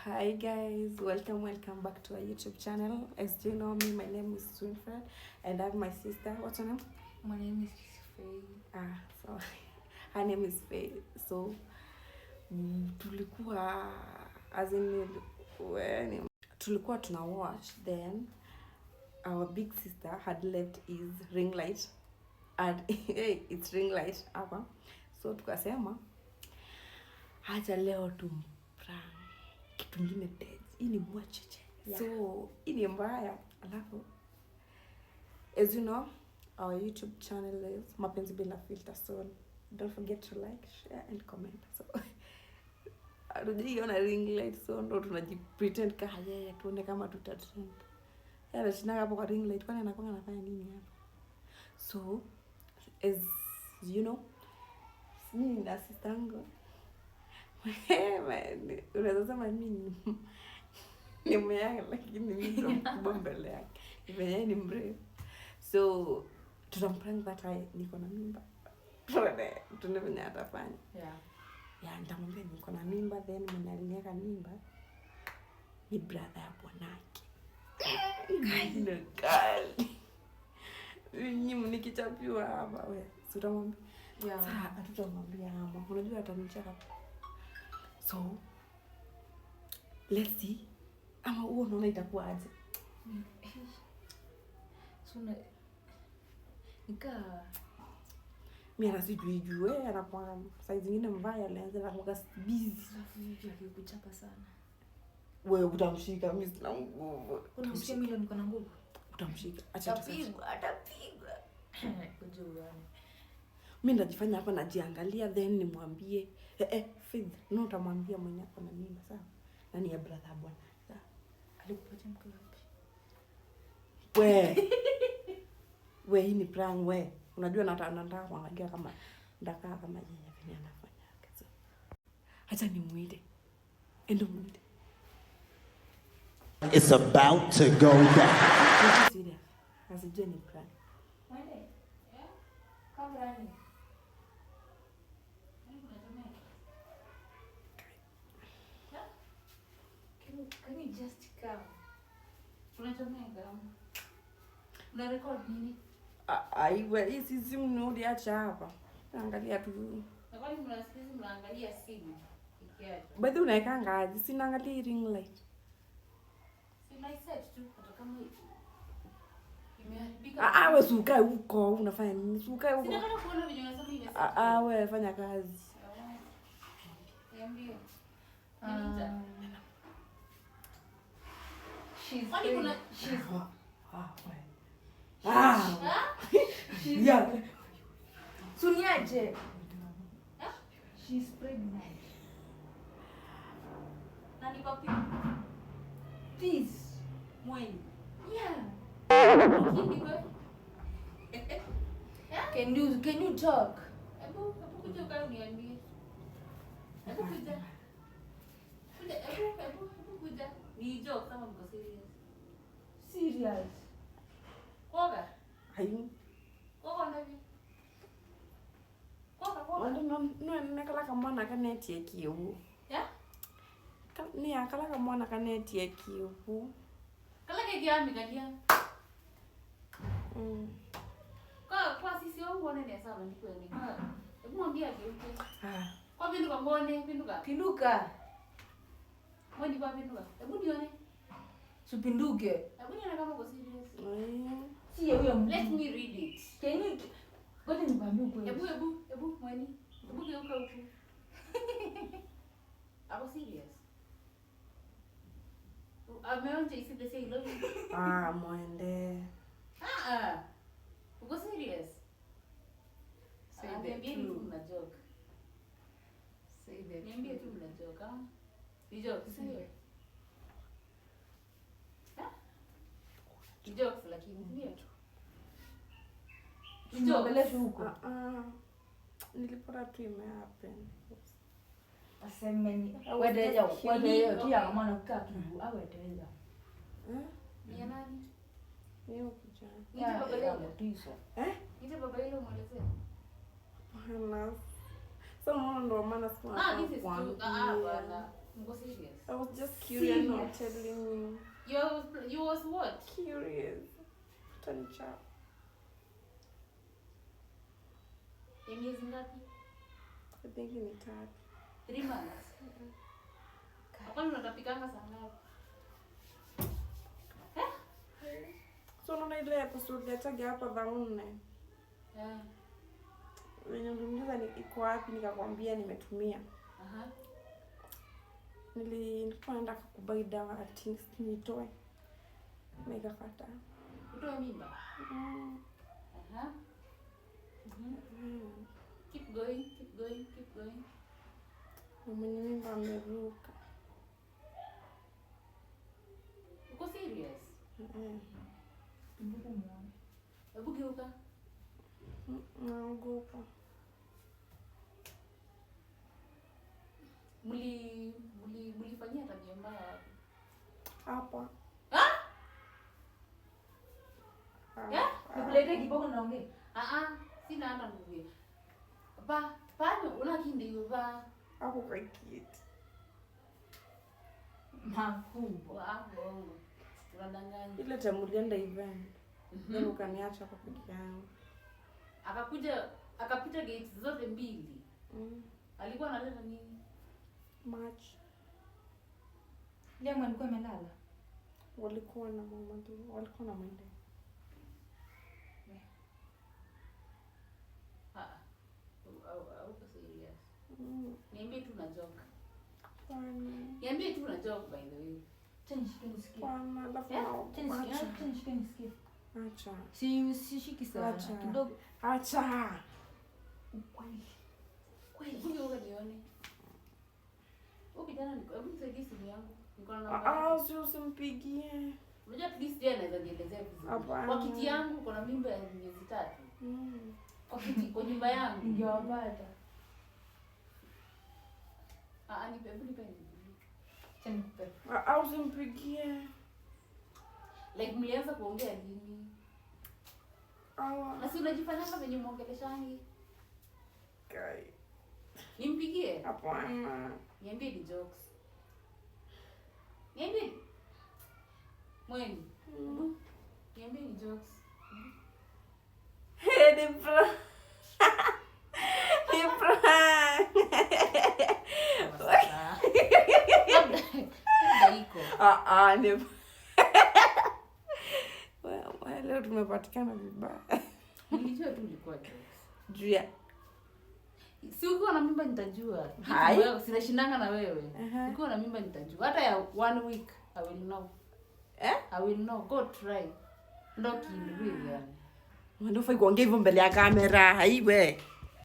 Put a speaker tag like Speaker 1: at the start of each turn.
Speaker 1: Hi guys, welcome back to our YouTube channel. As you know me, my name is Swinfred and I have my sister. What's her name?
Speaker 2: My name is Faye.
Speaker 1: So her name is Faye. So tulikuwa tuna watch, then our big sister had left his ring light and it's ring light hapa, so tukasema acha leo tumprank kitu ngine dead. Hii ni mwacheche. Yeah. So hii ni mbaya. Alafu as you know, our YouTube channel is Mapenzi Bila Filter, so don't forget to like, share and comment. So hatujiona ring light, so ndo tunajipretend kama yeye tuone kama tutatrend. Yeye anashinda hapo kwa ring light, kwani anakuwa anafanya nini hapa? So as you know, mimi na sister yangu unaweza sema mimi ni mwenye, lakini mimi ndo mkubwa mbele yake. Yeye ni mrefu. So tutamprank that niko na mimba. Tuone venye atafanya. Yeah, nitamwambia niko na mimba, then mwenye aliniweka mimba ni brother ya bwanake. Kaina kali. Nyinyi nikichapiwa hapa wewe. Si utamwambia? Yeah. Sasa hatutamwambia ama. Unajua atanicheka. So let's see. Ama uo unaona itakuwa aje?
Speaker 2: So nika
Speaker 1: mimi anasijui anakuwa saa zingine mbaya, alianza na kuwa busy.
Speaker 2: Vipi akikuchapa sana?
Speaker 1: Wewe utamshika, mimi sina nguvu.
Speaker 2: Unamsikia mimi niko na nguvu?
Speaker 1: Utamshika. Acha
Speaker 2: atapigwa. Kujua.
Speaker 1: Mimi ndajifanya hapa najiangalia, then nimwambie Faith, no utamwambia mwenye hapo na mimba, sawa? Na ni ya brother bwana. Sawa?
Speaker 2: Alikupatia mke wapi?
Speaker 1: We hii ni prank we. Unajua nataka kuangalia kama ndakaa kama yeye vile anafanya. So acha nimuite. Endo muite.
Speaker 3: It's about to go down.
Speaker 1: Serious. Asijue ni prank.
Speaker 2: Mwende. Yeah? Come running. Can you just come? Unatomeka. Una record nini?
Speaker 1: Aiwe, hii simu ndio acha hapa. Angalia tu.
Speaker 2: Na kwani mnaangalia simu? Ikiaje?
Speaker 1: Bado unaeka ngazi, sina angalia ring light.
Speaker 2: Sina set tu hata kama imeharibika.
Speaker 1: Wewe ukae huko, unafanya nini? Ukae huko.
Speaker 2: Sina kuona video unasema imeset.
Speaker 1: Wewe fanya kazi.
Speaker 2: Niambie.
Speaker 1: She's yeah.
Speaker 2: Suniaje? She's pregnant. Nani papi? Please. Mwen. Yeah. Can you talk? Ebu kuja kwa uniambie. Ebu kuja. Ebu kuja. Ni joke kama mko serious. Serious. Koga?
Speaker 1: Hayu.
Speaker 2: Koga ndavi? Koga.
Speaker 1: No nakala kama mwana kanetie kiu.
Speaker 2: Yeah?
Speaker 1: Ni akala kama mwana kanetie kiu.
Speaker 2: Kala ke dia mikadia. Kwa sisi wangu wana ni sawa ni kweli. Hebu mwambie ageuke. Kwa pinduka ngone, pinduka. Mwani kwa pinduka. Hebu nione. Supinduke. Hebu nione kama uko serious. Si huyo. Let me read it. Can you ngoja nikwambie ukweli. Hebu mwani. Hebu geuka huko. Ako serious. Ameonja isi the say love you.
Speaker 1: Mwende.
Speaker 2: Uko serious? Say the truth. Mna joke. Say the truth. Niambie tu mna joke, ah? Ni joke, sio? Ni joke lakini ndio tu. Ni joke leo huko.
Speaker 1: Nilipata tu imehappen.
Speaker 2: Asemeni wedeja kia maana kukaa kibu awedeja. Ni nani?
Speaker 1: Niyo kijana.
Speaker 2: Nita baba leo. Nita baba leo mwelezea.
Speaker 1: Hana. Sasa ndo maana siku
Speaker 2: this is true. Bwana. Mko serious?
Speaker 1: I was just curious, not telling you.
Speaker 2: You was what?
Speaker 1: Curious. Tanicha.
Speaker 2: Miezi ngapi?
Speaker 1: I think ni 3.
Speaker 2: 3 months. Hapana unatapikanga saa ngapi?
Speaker 1: So unaona ile episode ya tag hapa za 4. Wenye uliniuliza iko wapi nikakwambia nimetumia.
Speaker 2: Aha.
Speaker 1: Nilikuwa naenda kubuy dawa ati nitoe. Nikakata.
Speaker 2: Utoe mimba? Aha. Keep going.
Speaker 1: Mwenye mimba ameruka.
Speaker 2: Uko serious? Mbuku muone. Hebu geuka.
Speaker 1: Naogopa.
Speaker 2: Mulifanyia tabia mbaya
Speaker 1: hapa.
Speaker 2: Nikulete kiboko naongea. Sina hata nguvu. Pano unakinde yuva.
Speaker 1: Hapo kwa kit.
Speaker 2: Makubwa hapo. Unadanganya.
Speaker 1: Ile tamulienda event. Ndio ukaniacha kwa peke yangu.
Speaker 2: Akapita gates zote mbili. Alikuwa analeta nini?
Speaker 1: March.
Speaker 2: Leo alikuwa amelala.
Speaker 1: Walikuwa na mama tu, walikuwa na mwende. Uko serious? Niambie tu na joke. Niambie tu na joke by the way. Nisikie. Acha.
Speaker 2: Sishiki sana. Kidogo.
Speaker 1: Acha.
Speaker 2: Kweli huyo nione. Kijana hebu nisaidie simu yangu. Niko na namba.
Speaker 1: Usimpigie.
Speaker 2: Unajua at least yeye anaweza nielezea vizuri. Kwa kiti yangu kuna mimba ya miezi 3. Kwa kiti kwa nyumba yangu ndio wapata. Nipe.
Speaker 1: Usimpigie.
Speaker 2: Like mlianza kuongea nini? Na si unajifanya kama venye muongeleshangi.
Speaker 1: Kai.
Speaker 2: Nimpigie?
Speaker 1: Hapana.
Speaker 2: Niambie ni jokes. Niambie. Mweni. Niambie ni jokes.
Speaker 1: Hey, ni bro. Ni leo tumepatikana vibaya.
Speaker 2: Nilijua tu ilikuwa jokes.
Speaker 1: Jua.
Speaker 2: Si ukiwa na mimba nitajua. Wewe sinashindanga na wewe. Ukiwa na mimba nitajua. Hata ya 1 week I will know. I will know. Go try. Ndio kitu yani.
Speaker 1: Ndio fai kuongea hivyo mbele ya kamera. Haiwe.